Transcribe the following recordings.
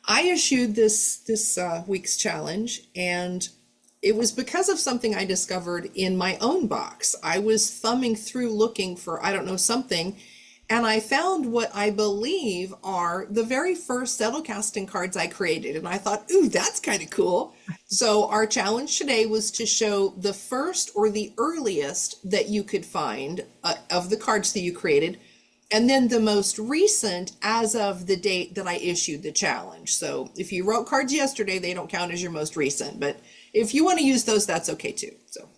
I issued this week's challenge, and it was because of something I discovered in my own box. I was thumbing through looking for, I don't know, something, and I found what I believe are the very first Zettelkasting cards I created. And I thought, ooh, that's kind of cool. So our challenge today was to show the first or the earliest that you could find of the cards that you created, and then the most recent as of the date that I issued the challenge. So if you wrote cards yesterday, they don't count as your most recent. But if you want to use those, that's okay too. So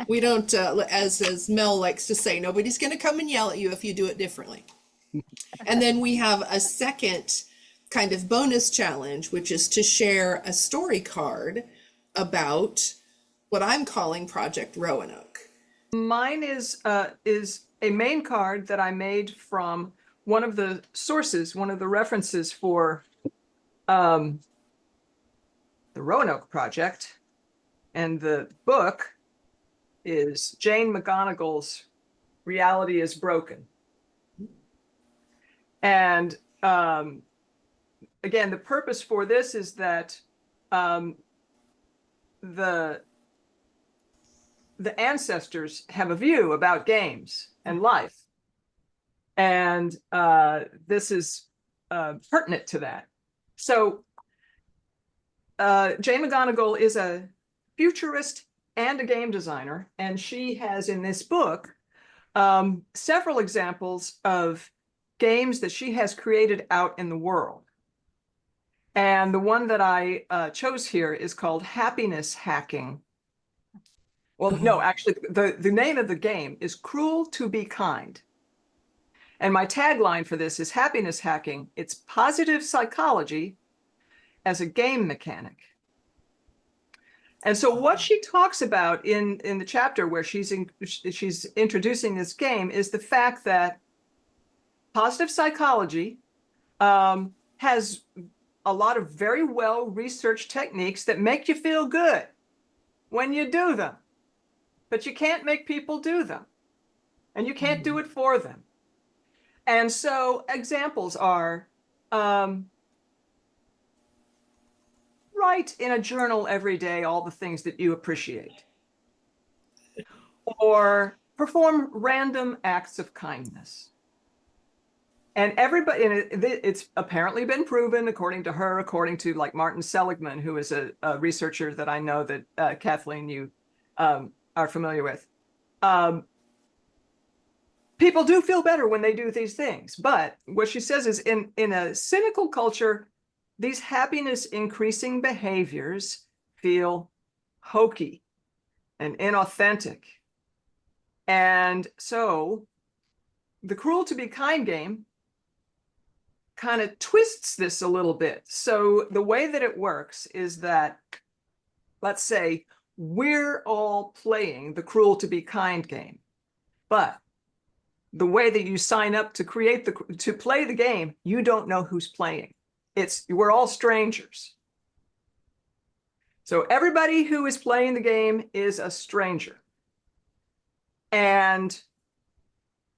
we don't, as Mel likes to say, nobody's going to come and yell at you if you do it differently. And then we have a second kind of bonus challenge, which is to share a story card about what I'm calling Project Roanoke. Mine is a main card that I made from one of the sources, one of the references for the Roanoke project. And the book is Jane McGonigal's Reality is Broken. And again, the purpose for this is that the ancestors have a view about games and life. And this is pertinent to that. So Jane McGonigal is a futurist and a game designer, and she has in this book several examples of games that she has created out in the world. And the one that I chose here is called Happiness Hacking. Well, no, actually, the name of the game is Cruel to be Kind. And my tagline for this is Happiness Hacking. It's positive psychology as a game mechanic. And so what she talks about in the chapter where she's introducing this game is the fact that positive psychology has a lot of very well-researched techniques that make you feel good when you do them. But you can't make people do them, and you can't do it for them. And so examples are write in a journal every day all the things that you appreciate, or perform random acts of kindness. And everybody, and it's apparently been proven, according to her, according to like Martin Seligman, who is a researcher that I know that Kathleen, you are familiar with. People do feel better when they do these things. But what she says is in a cynical culture, these happiness increasing behaviors feel hokey and inauthentic. And so the Cruel to be Kind game kind of twists this a little bit. So the way that it works is that, let's say, we're all playing the Cruel to be Kind game, but the way that you sign up to play the game, you don't know who's playing. We're all strangers. So everybody who is playing the game is a stranger. And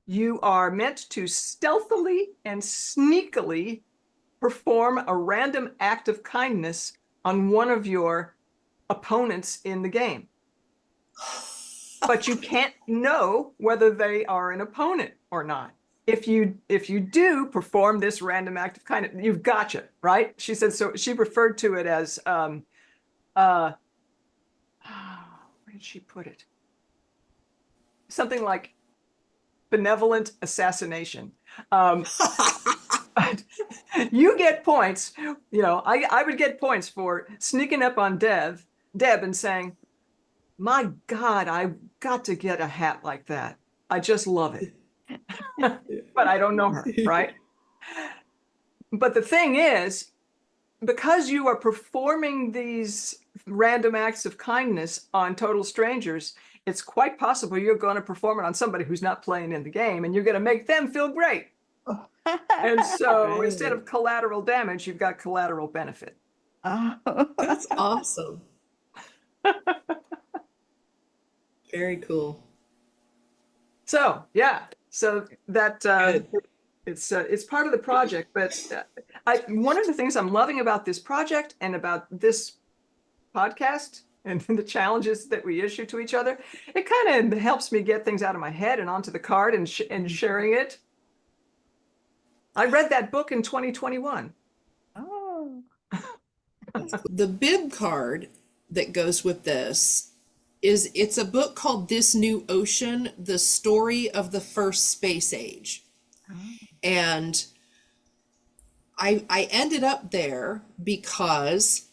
you are meant to stealthily and sneakily perform a random act of kindness on one of your opponents in the game. But you can't know whether they are an opponent or not. If you do perform this random act of kindness, you've gotcha, right? She said, so she referred to it as, where did she put it? Something like benevolent assassination. You get points, I would get points for sneaking up on Deb and saying, my God, I've got to get a hat like that. I just love it. But I don't know her, right? But the thing is, because you are performing these random acts of kindness on total strangers, it's quite possible you're going to perform it on somebody who's not playing in the game, and you're going to make them feel great. And so instead of collateral damage, you've got collateral benefit. That's awesome. Very cool. So, yeah. So that It's part of the project, but one of the things I'm loving about this project and about this podcast and the challenges that we issue to each other, it kind of helps me get things out of my head and onto the card and sharing it. I read that book in 2021. Oh. The bib card that goes with this it's a book called This New Ocean, The Story of the First Space Age. Oh. And I ended up there because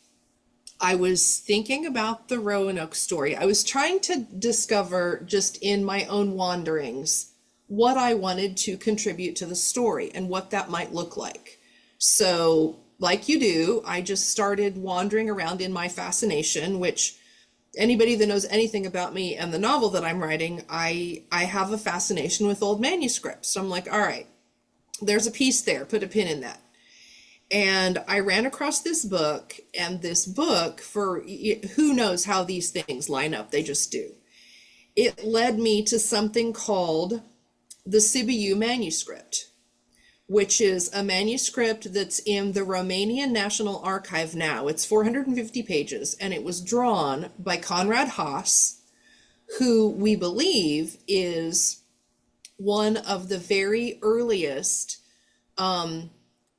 I was thinking about the Roanoke story. I was trying to discover, just in my own wanderings, what I wanted to contribute to the story and what that might look like. So, like you do, I just started wandering around in my fascination, which anybody that knows anything about me and the novel that I'm writing, I have a fascination with old manuscripts. So I'm like, all right, there's a piece there, put a pin in that. And I ran across this book, and this book, for who knows how these things line up, they just do. It led me to something called the Sibiu manuscript, which is a manuscript that's in the Romanian National Archive now. It's 450 pages, and it was drawn by Conrad Haas, who we believe is one of the very earliest,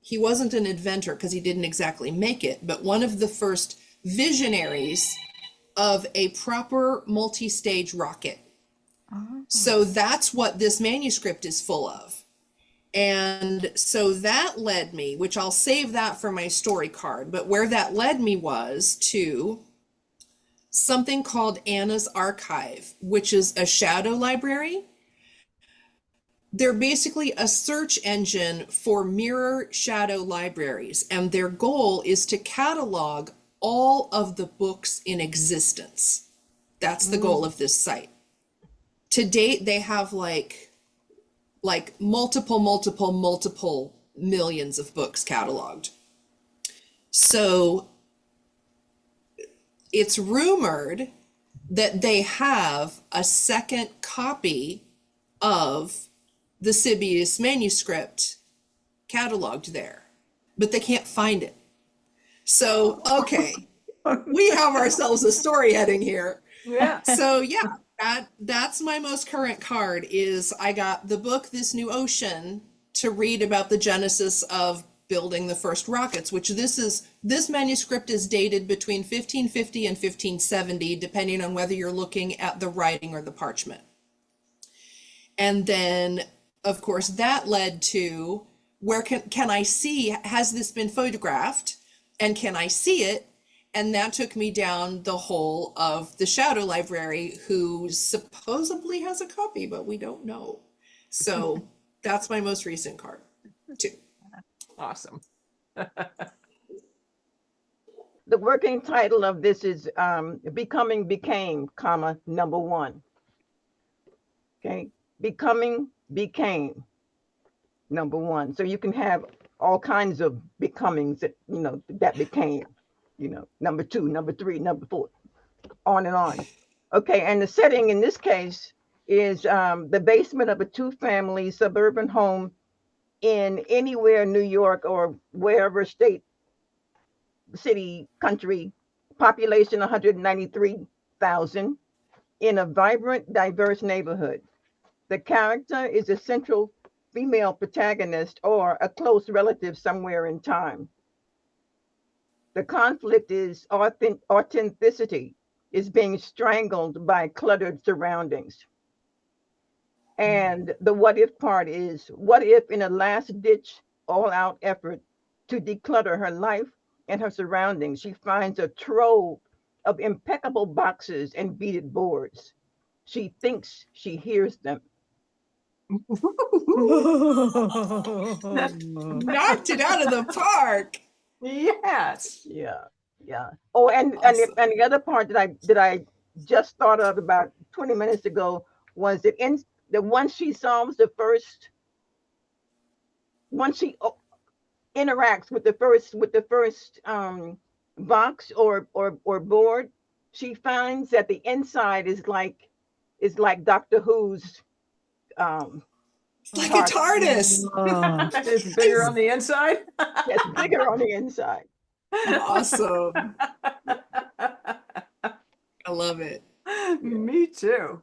he wasn't an inventor because he didn't exactly make it, but one of the first visionaries of a proper multi-stage rocket. Oh. So that's what this manuscript is full of. And so that led me, which I'll save that for my story card, but where that led me was to something called Anna's Archive, which is a shadow library. They're basically a search engine for mirror shadow libraries, and their goal is to catalog all of the books in existence. That's the goal of this site. To date, they have like multiple millions of books cataloged. So it's rumored that they have a second copy of the Sibiu manuscript cataloged there, but they can't find it. So, okay, we have ourselves a story heading here. Yeah. So yeah, that's my most current card. Is I got the book This New Ocean to read about the genesis of building the first rockets, which this manuscript is dated between 1550 and 1570, depending on whether you're looking at the writing or the parchment. And then, of course, that led to where can I see, has this been photographed, and can I see it? And that took me down the hole of the Shadow Library, who supposedly has a copy, but we don't know. So that's my most recent card, too. Awesome. The working title of this is Becoming Became, comma, number one. Okay, Becoming Became, number one. So you can have all kinds of becomings that, that became, number two, number three, number four, on and on. Okay, and the setting in this case is the basement of a two-family suburban home in anywhere New York or wherever state, city, country, population 193,000, in a vibrant, diverse neighborhood. The character is a central female protagonist or a close relative somewhere in time. The conflict is authenticity is being strangled by cluttered surroundings. And the what if part is, what if in a last ditch, all out effort to declutter her life and her surroundings, she finds a trove of impeccable boxes and beaded boards. She thinks she hears them. Knocked it out of the park. Yes. Yeah, yeah. Oh, and Awesome. and the other part that I just thought of about 20 minutes ago was that once she solves the first, once she interacts with the first box or board, she finds that the inside is like Doctor Who's Like a TARDIS. Oh, It's bigger on the inside. It's bigger on the inside. Awesome. I love it. Me too.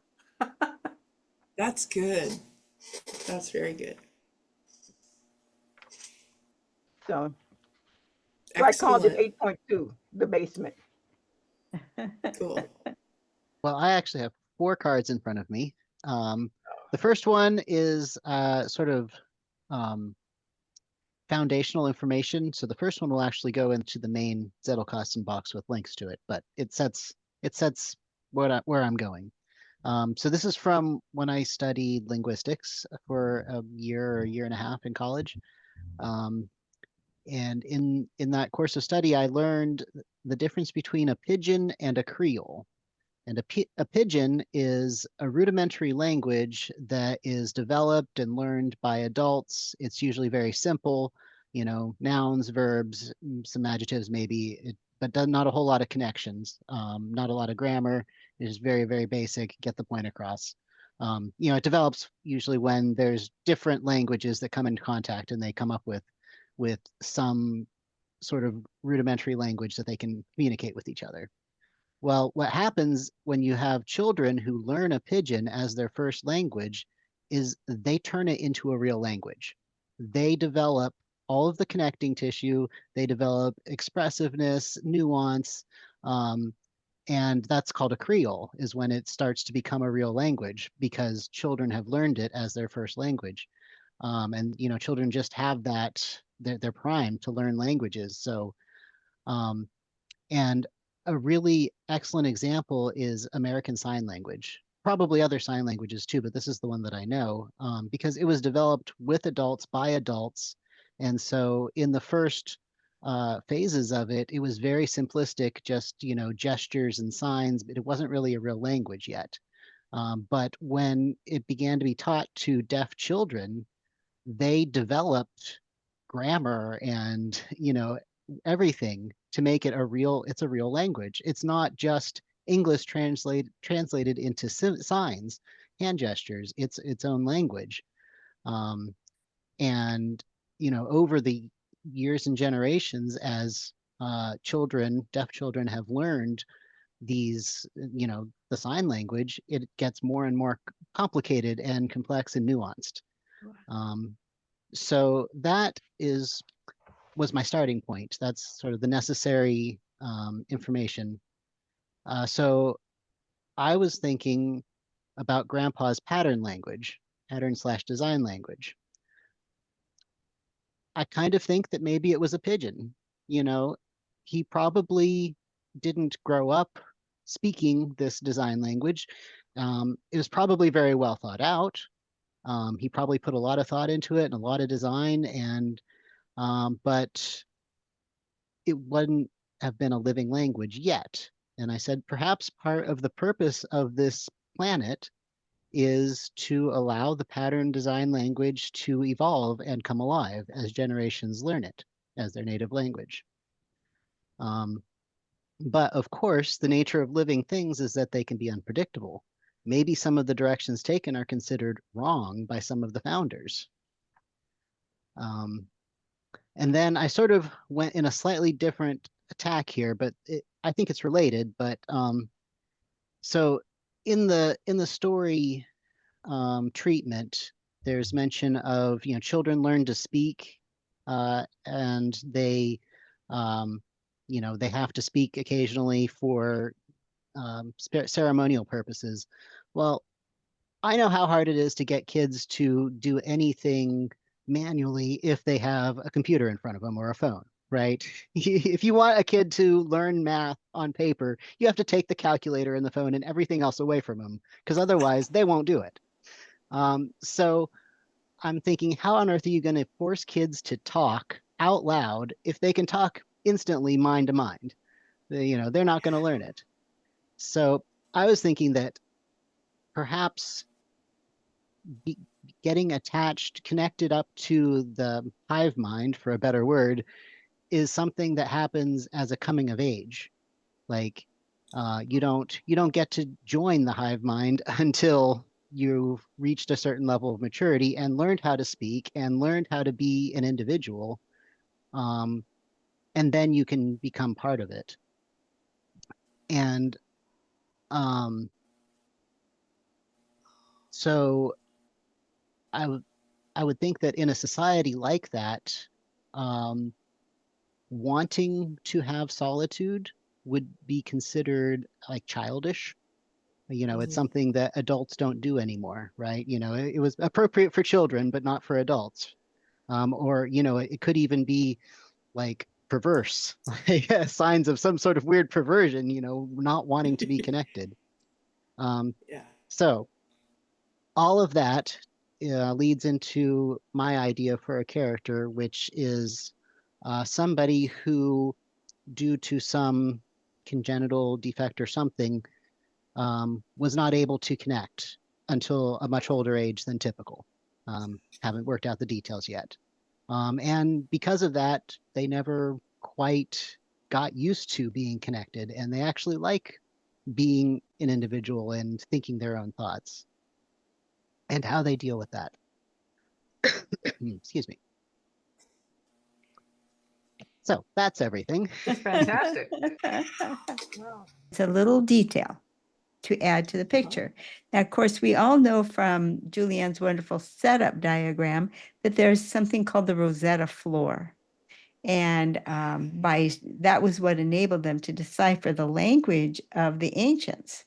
That's good. That's very good. So I called it Excellent. 8.2, the basement. Cool. Well, I actually have 4 cards in front of me. The first one is sort of um, foundational information. So the first one will actually go into the main Zettelkasten box with links to it, but it sets where I'm going. So this is from when I studied linguistics for a year or a year and a half in college. And in that course of study, I learned the difference between a pidgin and a creole. And a pidgin is a rudimentary language that is developed and learned by adults. It's usually very simple, nouns, verbs, some adjectives maybe, but not a whole lot of connections, not a lot of grammar. It is very, very basic, get the point across. It develops usually when there's different languages that come into contact and they come up with some sort of rudimentary language that they can communicate with each other. Well, what happens when you have children who learn a pidgin as their first language is they turn it into a real language. They develop all of the connecting tissue, they develop expressiveness, nuance, and that's called a creole, is when it starts to become a real language because children have learned it as their first language. And children just have that, they're primed to learn languages. So and a really excellent example is American Sign Language. Probably other sign languages too, but this is the one that I know because it was developed with adults by adults. And so in the first phases of it, it was very simplistic, just, gestures and signs, but it wasn't really a real language yet. But when it began to be taught to deaf children, they developed grammar and, everything to make it it's a real language. It's not just English translated into signs, hand gestures. It's its own language. And over the years and generations, as deaf children have learned these, the sign language, it gets more and more complicated and complex and nuanced. So that was my starting point. That's sort of the necessary information. So I was thinking about Grandpa's pattern language, pattern/design language. I kind of think that maybe it was a pidgin. He probably didn't grow up speaking this design language. It was probably very well thought out. He probably put a lot of thought into it and a lot of design, but it wouldn't have been a living language yet. And I said, perhaps part of the purpose of this planet is to allow the pattern design language to evolve and come alive as generations learn it as their native language. But of course, the nature of living things is that they can be unpredictable. Maybe some of the directions taken are considered wrong by some of the founders. And then I sort of went in a slightly different attack here, but I think it's related. But so in the story treatment, there's mention of children learn to speak, and they they have to speak occasionally for ceremonial purposes. Well, I know how hard it is to get kids to do anything manually if they have a computer in front of them or a phone, right? If you want a kid to learn math on paper, you have to take the calculator and the phone and everything else away from them, because otherwise they won't do it. So I'm thinking, how on earth are you going to force kids to talk out loud if they can talk instantly mind to mind? They're not going to learn it. So I was thinking that perhaps getting connected up to the hive mind, for a better word, is something that happens as a coming of age. Like you don't get to join the hive mind until you've reached a certain level of maturity and learned how to speak and learned how to be an individual. And then you can become part of it. And so I would think that in a society like that, wanting to have solitude would be considered like childish. It's something that adults don't do anymore, right? It was appropriate for children, but not for adults. Or, it could even be like perverse, like signs of some sort of weird perversion, not wanting to be connected. Yeah. So all of that leads into my idea for a character, which is somebody who, due to some congenital defect or something, was not able to connect until a much older age than typical. Haven't worked out the details yet. And because of that, they never quite got used to being connected, and they actually like being an individual and thinking their own thoughts and how they deal with that. Excuse me. So that's everything. It's fantastic. It's a little detail to add to the picture. Now, of course, we all know from Julianne's wonderful setup diagram that there's something called the Rosetta floor. And that was what enabled them to decipher the language of the ancients.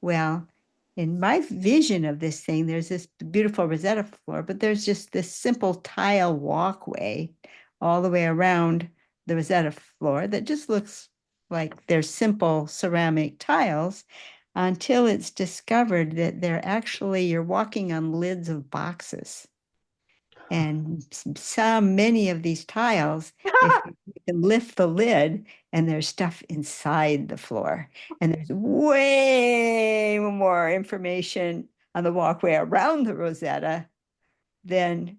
Well, in my vision of this thing, there's this beautiful Rosetta floor, but there's just this simple tile walkway all the way around the Rosetta floor that just looks like they're simple ceramic tiles until it's discovered that you're walking on lids of boxes. And many of these tiles, if you can lift the lid and there's stuff inside the floor, and there's way more information on the walkway around the Rosetta than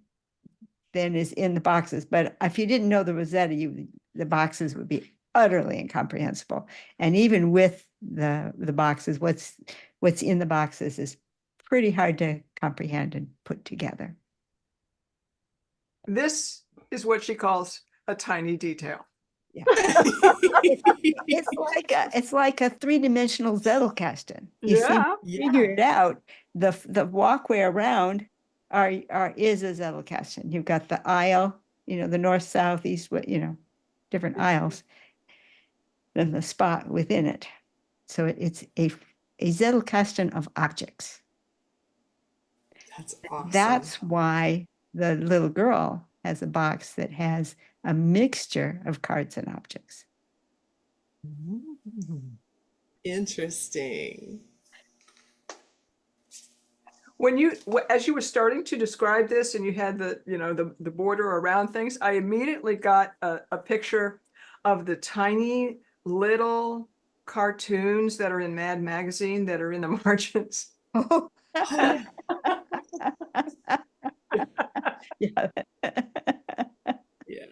is in the boxes. But if you didn't know the Rosetta, the boxes would be utterly incomprehensible. And even with the boxes, what's in the boxes is pretty hard to comprehend and put together. This is what she calls a tiny detail. Yeah. It's like a three-dimensional Zettelkasten. You see, figure it out. The walkway around is a Zettelkasten. You've got the aisle, the north, south, east, different aisles, then the spot within it. So it's a Zettelkasten of objects. That's awesome. That's why the little girl has a box that has a mixture of cards and objects. Interesting. As you were starting to describe this and you had the border around things, I immediately got a picture of the tiny little cartoons that are in Mad Magazine that are in the margins. Oh. Yeah. Yeah.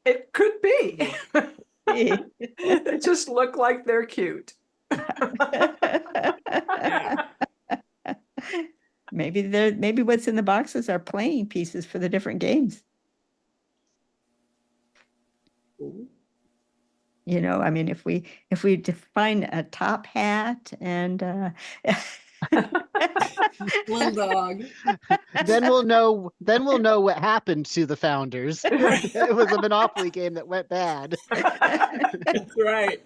It could be. They just look like they're cute. Yeah. Maybe what's in the boxes are playing pieces for the different games. Ooh. I mean, if we define a top hat and One dog. Then we'll know what happened to the founders. It was a Monopoly game that went bad. That's right.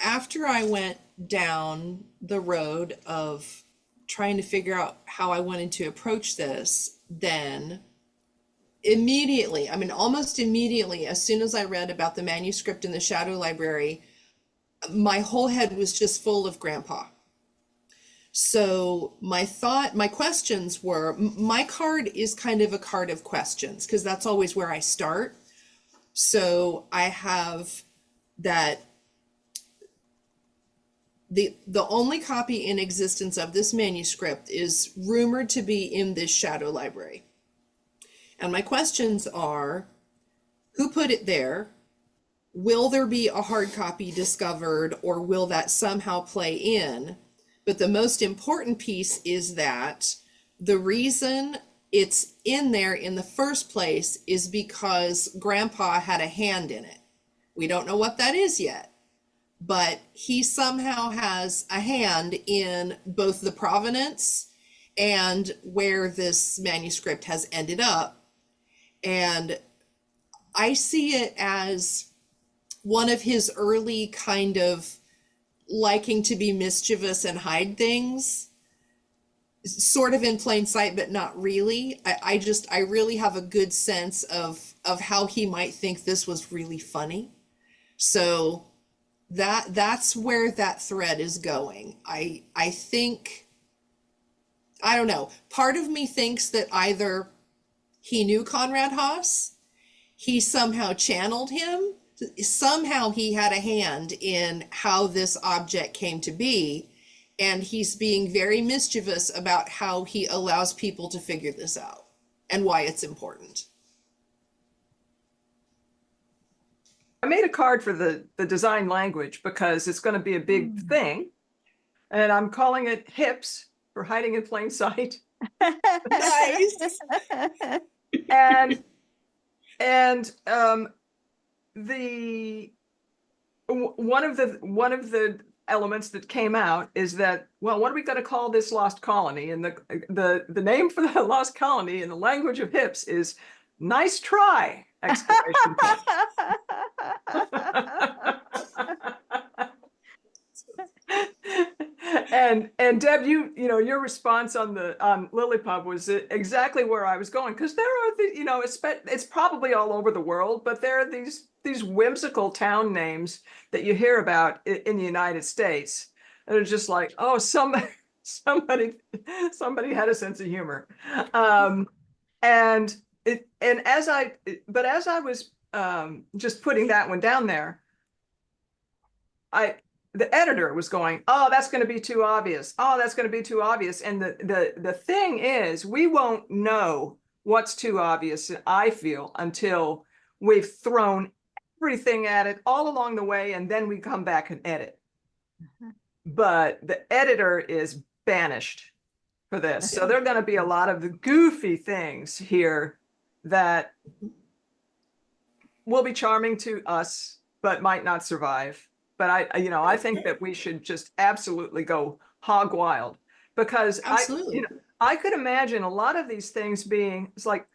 After I went down the road of trying to figure out how I wanted to approach this, then immediately, almost immediately, as soon as I read about the manuscript in the Shadow Library, my whole head was just full of Grandpa. So my questions were, my card is kind of a card of questions because that's always where I start. So I have that the only copy in existence of this manuscript is rumored to be in this Shadow Library. And my questions are, who put it there? will there be a hard copy discovered, or will that somehow play in? But the most important piece is that the reason it's in there in the first place is because Grandpa had a hand in it. We don't know what that is yet, but he somehow has a hand in both the provenance and where this manuscript has ended up. And I see it as one of his early kind of liking to be mischievous and hide things, sort of in plain sight, but not really. I really have a good sense of how he might think this was really funny. So that's where that thread is going. I think, I don't know, part of me thinks that either he knew Conrad Haas, he somehow channeled him, somehow he had a hand in how this object came to be, and he's being very mischievous about how he allows people to figure this out and why it's important. I made a card for the design language because it's going to be a big thing, and I'm calling it HIPS for hiding in plain sight. Nice. And the one of the elements that came out is that, well, what are we going to call this lost colony? And the name for the lost colony in the language of HIPS is "Nice try!" exclamation point. And Deb, you know your response on Lillipub was exactly where I was going, because there are it's probably all over the world, but there are these whimsical town names that you hear about in the United States that are just like, oh, somebody had a sense of humor, and as I was just putting that one down there, the editor was going, oh, that's going to be too obvious. Oh, that's going to be too obvious. And the thing is, we won't know what's too obvious, I feel, until we've thrown everything at it all along the way, and then we come back and edit. But the editor is banished for this. So there are going to be a lot of the goofy things here that will be charming to us, but might not survive. But I think that we should just absolutely go hog wild, because I could imagine a lot of these things being, it's like,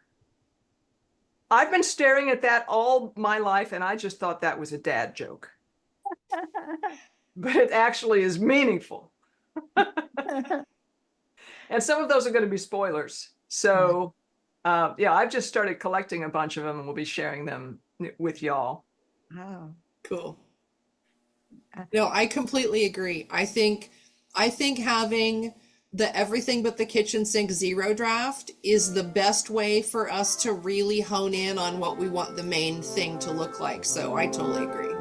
I've been staring at that all my life and I just thought that was a dad joke. But it actually is meaningful. And some of those are going to be spoilers. So I've just started collecting a bunch of them and we'll be sharing them with y'all. Wow. Cool. No, I completely agree. I think having the everything but the kitchen sink zero draft is the best way for us to really hone in on what we want the main thing to look like. So I totally agree.